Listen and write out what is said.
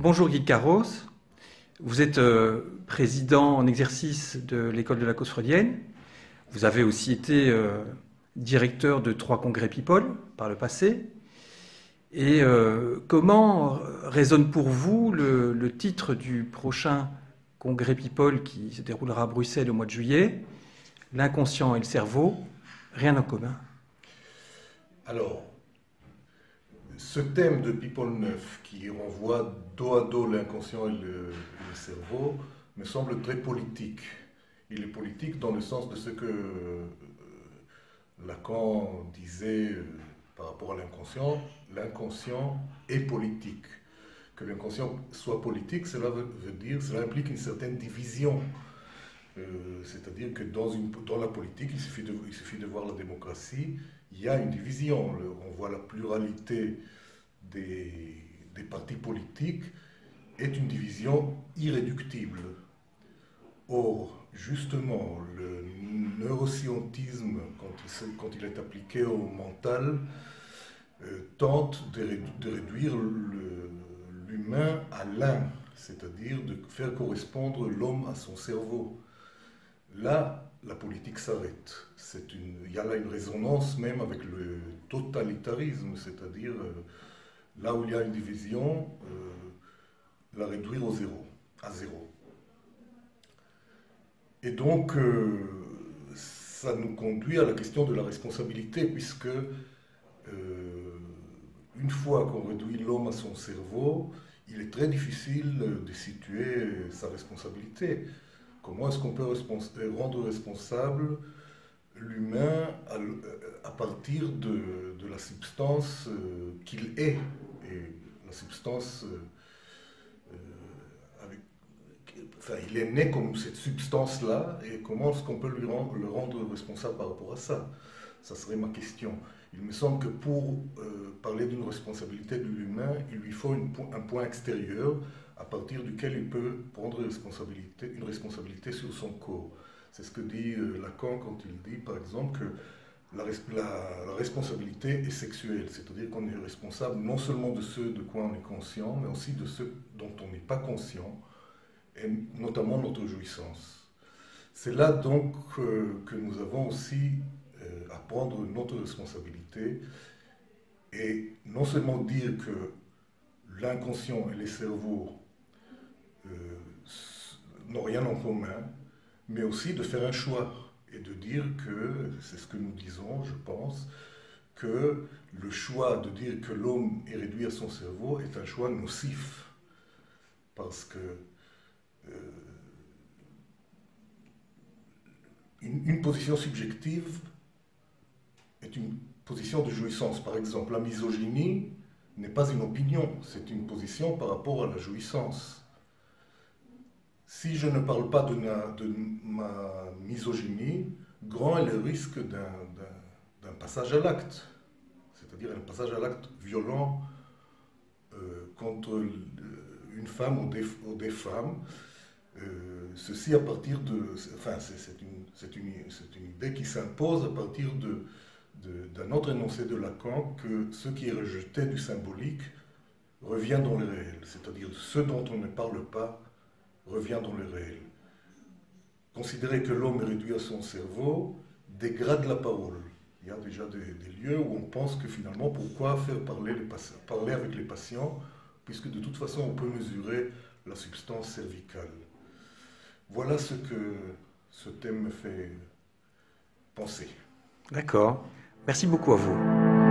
Bonjour Guy Carros, vous êtes président en exercice de l'école de la cause freudienne. Vous avez aussi été directeur de 3 congrès People par le passé. Et comment résonne pour vous le titre du prochain congrès People qui se déroulera à Bruxelles au mois de juillet, l'inconscient et le cerveau, rien en commun? Alors, ce thème de People 9 qui renvoie dos à dos l'inconscient et le cerveau me semble très politique. Il est politique dans le sens de ce que Lacan disait par rapport à l'inconscient. L'inconscient est politique. Que l'inconscient soit politique, cela implique une certaine division. C'est-à-dire que dans la politique, il suffit de voir la démocratie, il y a une division. On voit la pluralité des partis politiques est une division irréductible. Or, justement, le neuroscientisme, quand il est appliqué au mental, tente de réduire l'humain à l'un, c'est-à-dire de faire correspondre l'homme à son cerveau. Là, la politique s'arrête. Il y a là une résonance même avec le totalitarisme, c'est-à-dire là où il y a une division, la réduire à zéro. Et donc, ça nous conduit à la question de la responsabilité, puisque une fois qu'on réduit l'homme à son cerveau, il est très difficile de situer sa responsabilité. Comment est-ce qu'on peut rendre responsable l'humain à partir de la substance qu'il est, et la substance, il est né comme cette substance-là, et comment est-ce qu'on peut le rendre responsable par rapport à ça? Ça serait ma question. Il me semble que pour parler d'une responsabilité de l'humain, il lui faut un point extérieur à partir duquel il peut prendre une responsabilité sur son corps. C'est ce que dit Lacan quand il dit, par exemple, que la responsabilité est sexuelle, c'est-à-dire qu'on est responsable non seulement de ce de quoi on est conscient, mais aussi de ce dont on n'est pas conscient, et notamment notre jouissance. C'est là donc que nous avons aussi à prendre notre responsabilité et non seulement dire que l'inconscient et les cerveaux n'ont rien en commun, mais aussi de faire un choix et de dire que, c'est ce que nous disons, je pense, que le choix de dire que l'homme est réduit à son cerveau est un choix nocif. Parce que une position subjective est une position de jouissance. Par exemple, la misogynie n'est pas une opinion, c'est une position par rapport à la jouissance. Si je ne parle pas de ma misogynie, grand est le risque d'un passage à l'acte, c'est-à-dire un passage à l'acte violent contre une femme ou des femmes. Ceci à partir de... Enfin, c'est une idée qui s'impose à partir d'un autre énoncé de Lacan, que ce qui est rejeté du symbolique revient dans le réel, c'est-à-dire ce dont on ne parle pas revient dans le réel. Considérer que l'homme est réduit à son cerveau dégrade la parole. Il y a déjà des lieux où on pense que finalement, pourquoi faire parler avec les patients, puisque de toute façon, on peut mesurer la substance cervicale. Voilà ce que ce thème me fait penser. D'accord. Merci beaucoup à vous.